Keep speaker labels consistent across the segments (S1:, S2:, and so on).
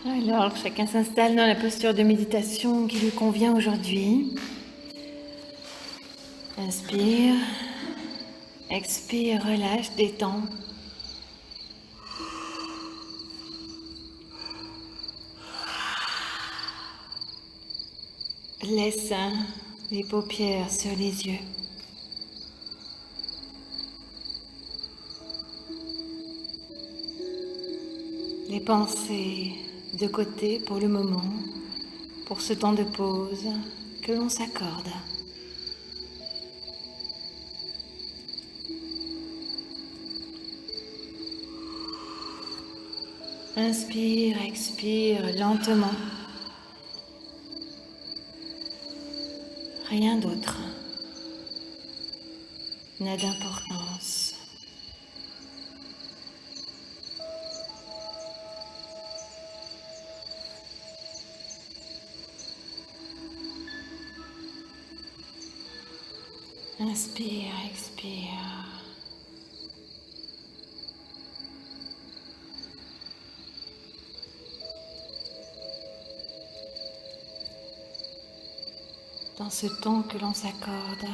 S1: Alors, chacun s'installe dans la posture de méditation qui lui convient aujourd'hui. Inspire, expire, relâche, détends. Laisse les paupières sur les yeux. Les pensées de côté pour le moment, pour ce temps de pause que l'on s'accorde. Inspire, expire lentement. Rien d'autre n'a d'importance. Inspire, expire. Dans ce temps que l'on s'accorde,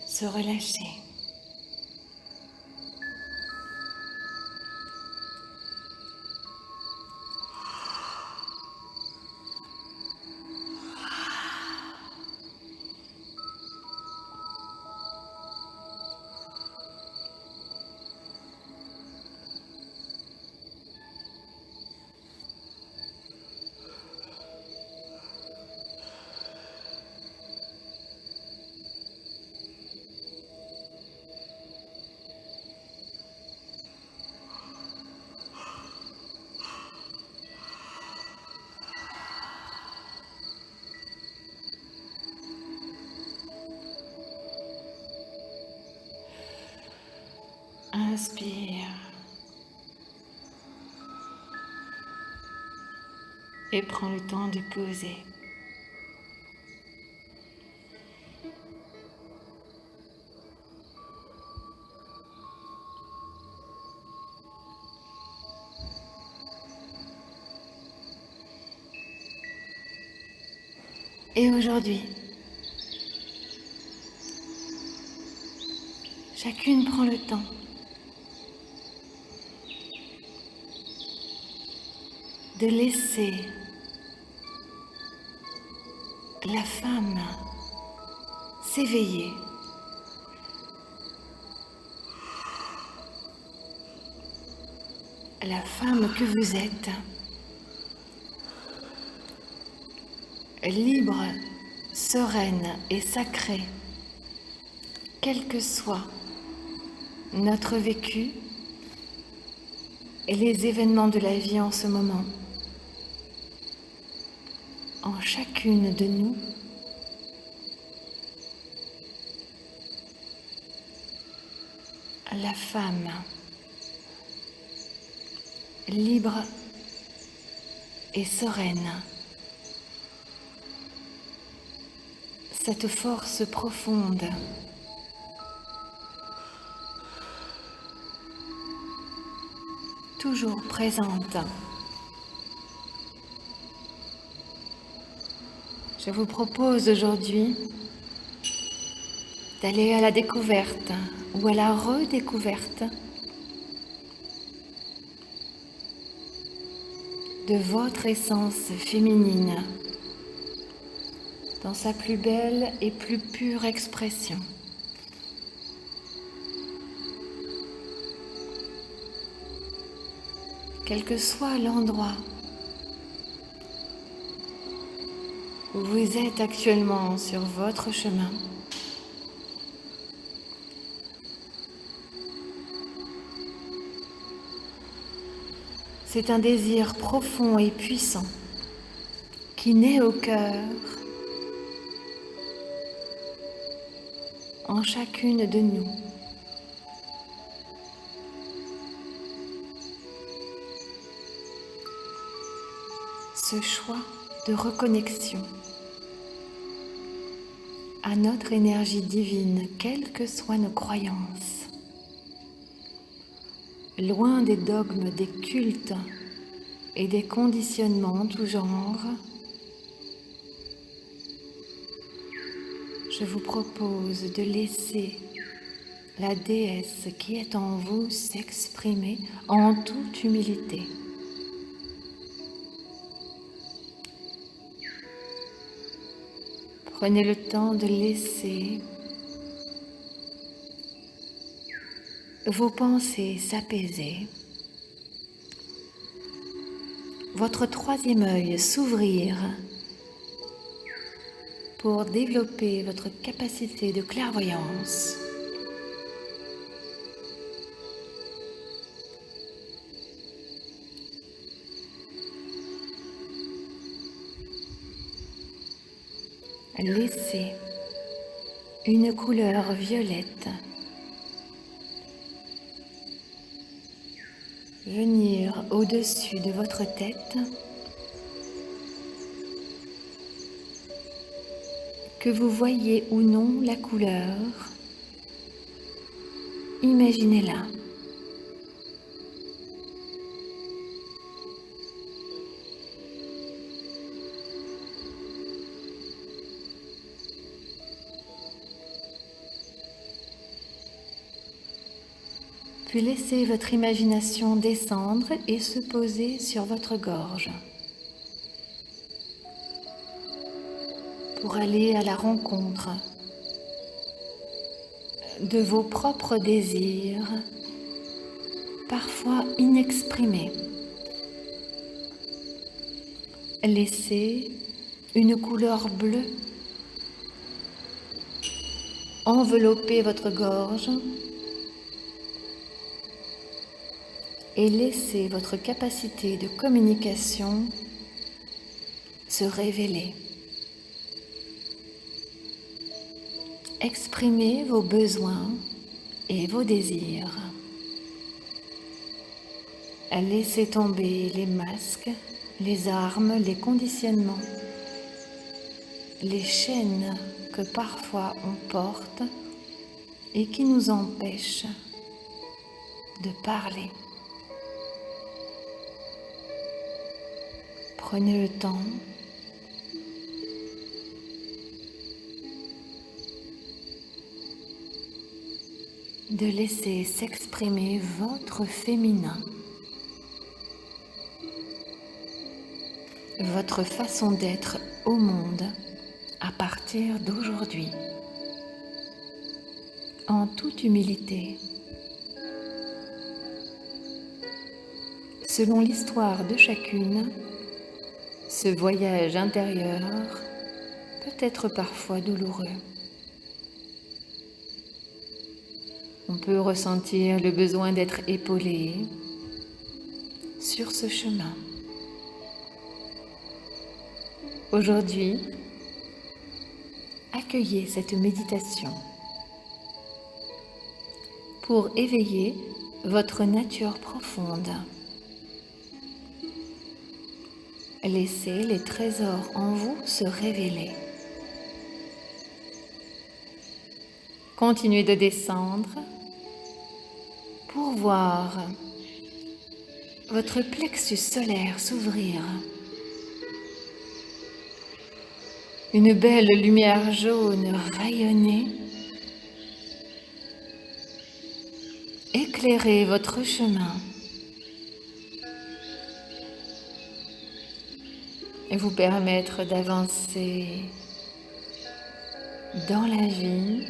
S1: se relâcher. Inspire. Et prends le temps de poser. Et aujourd'hui, chacune prend le temps de laisser la femme s'éveiller. La femme que vous êtes, libre, sereine et sacrée, quel que soit notre vécu et les événements de la vie en ce moment. En chacune de nous, la femme libre et sereine, cette force profonde toujours présente. Je vous propose aujourd'hui d'aller à la découverte ou à la redécouverte de votre essence féminine dans sa plus belle et plus pure expression. Quel que soit l'endroit où vous êtes actuellement sur votre chemin, c'est un désir profond et puissant qui naît au cœur en chacune de nous. Ce choix de reconnexion à notre énergie divine, quelles que soient nos croyances. loin des dogmes, des cultes et des conditionnements en tout genre, je vous propose de laisser la déesse qui est en vous s'exprimer en toute humilité. Prenez le temps de laisser vos pensées s'apaiser, votre troisième œil s'ouvrir pour développer votre capacité de clairvoyance. Laissez une couleur violette venir au-dessus de votre tête, que vous voyez ou non la couleur, imaginez-la. Puis laissez votre imagination descendre et se poser sur votre gorge pour aller à la rencontre de vos propres désirs, parfois inexprimés. Laissez une couleur bleue envelopper votre gorge et laissez votre capacité de communication se révéler. Exprimez vos besoins et vos désirs. Laissez tomber les masques, les armes, les conditionnements, les chaînes que parfois on porte et qui nous empêchent de parler. Prenez le temps de laisser s'exprimer votre féminin, votre façon d'être au monde à partir d'aujourd'hui, en toute humilité. Selon l'histoire de chacune, ce voyage intérieur peut être parfois douloureux. On peut ressentir le besoin d'être épaulé sur ce chemin. Aujourd'hui, accueillez cette méditation pour éveiller votre nature profonde. Laissez les trésors en vous se révéler. Continuez de descendre pour voir votre plexus solaire s'ouvrir. Une belle lumière jaune rayonner, éclairer votre chemin et vous permettre d'avancer dans la vie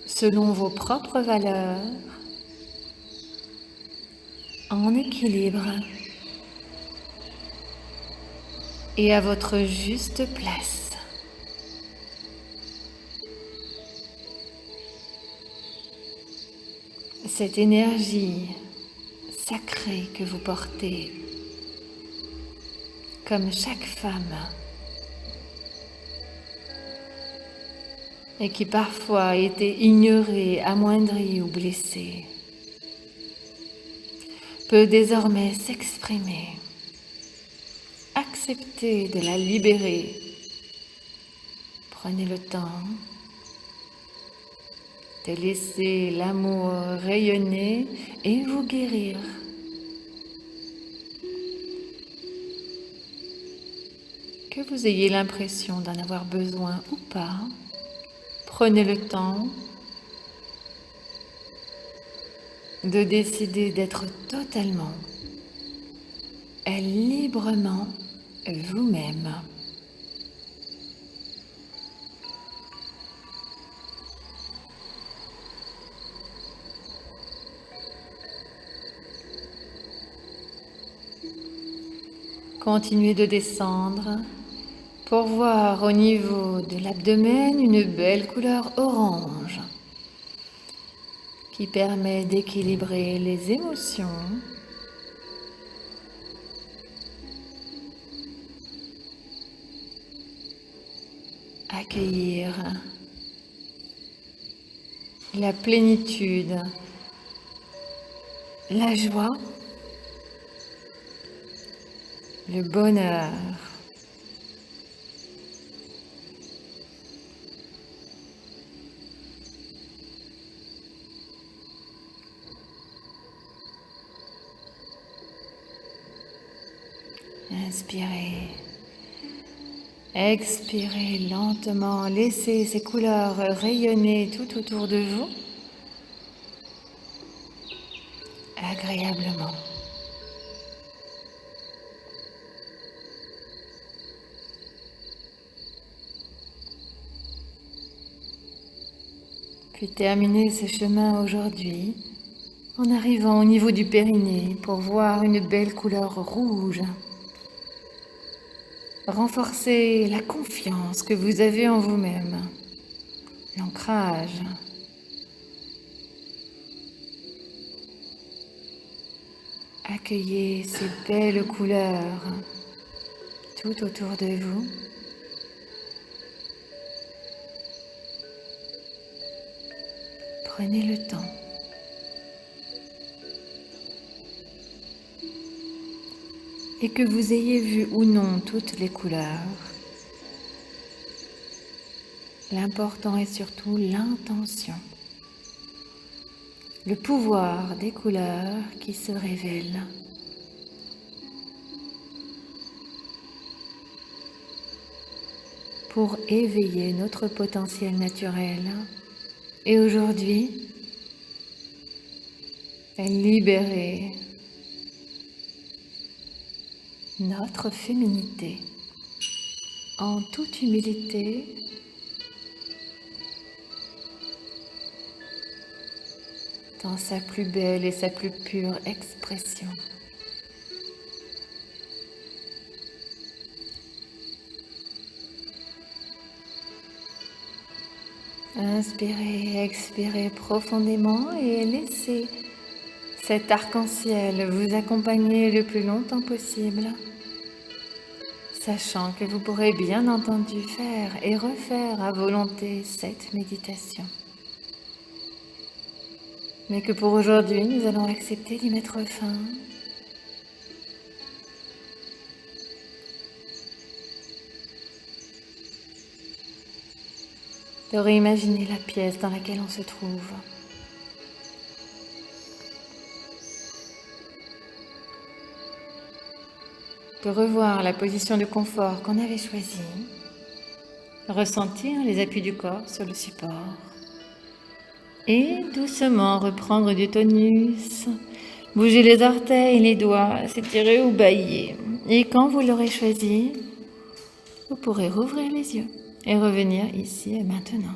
S1: selon vos propres valeurs, en équilibre et à votre juste place. Cette énergie sacrée que vous portez, comme chaque femme, et qui parfois a été ignorée, amoindrie ou blessée, peut désormais s'exprimer. Acceptez de la libérer. Prenez le temps de laisser l'amour rayonner et vous guérir. Que vous ayez l'impression d'en avoir besoin ou pas, prenez le temps de décider d'être totalement et librement vous-même. Continuez de descendre pour voir au niveau de l'abdomen une belle couleur orange qui permet d'équilibrer les émotions, accueillir la plénitude, la joie, le bonheur. Inspirez. Expirez lentement. Laissez ces couleurs rayonner tout autour de vous, agréablement. Puis terminez ce chemin aujourd'hui en arrivant au niveau du périnée pour voir une belle couleur rouge. Renforcez la confiance que vous avez en vous-même, l'ancrage. Accueillez ces belles couleurs tout autour de vous. Prenez le temps. Et que vous ayez vu ou non toutes les couleurs, l'important est surtout l'intention, le pouvoir des couleurs qui se révèlent. Pour éveiller notre potentiel naturel et aujourd'hui, libérer notre féminité en toute humilité, dans sa plus belle et sa plus pure expression. Inspirez, expirez profondément et laissez cet arc-en-ciel vous accompagner le plus longtemps possible, sachant que vous pourrez bien entendu faire et refaire à volonté cette méditation. Mais que pour aujourd'hui, nous allons accepter d'y mettre fin. De réimaginer la pièce dans laquelle on se trouve. De revoir la position de confort qu'on avait choisie. Ressentir les appuis du corps sur le support. Et doucement reprendre du tonus. Bouger les orteils, les doigts, s'étirer ou bâiller. Et quand vous l'aurez choisi, vous pourrez rouvrir les yeux et revenir ici et maintenant.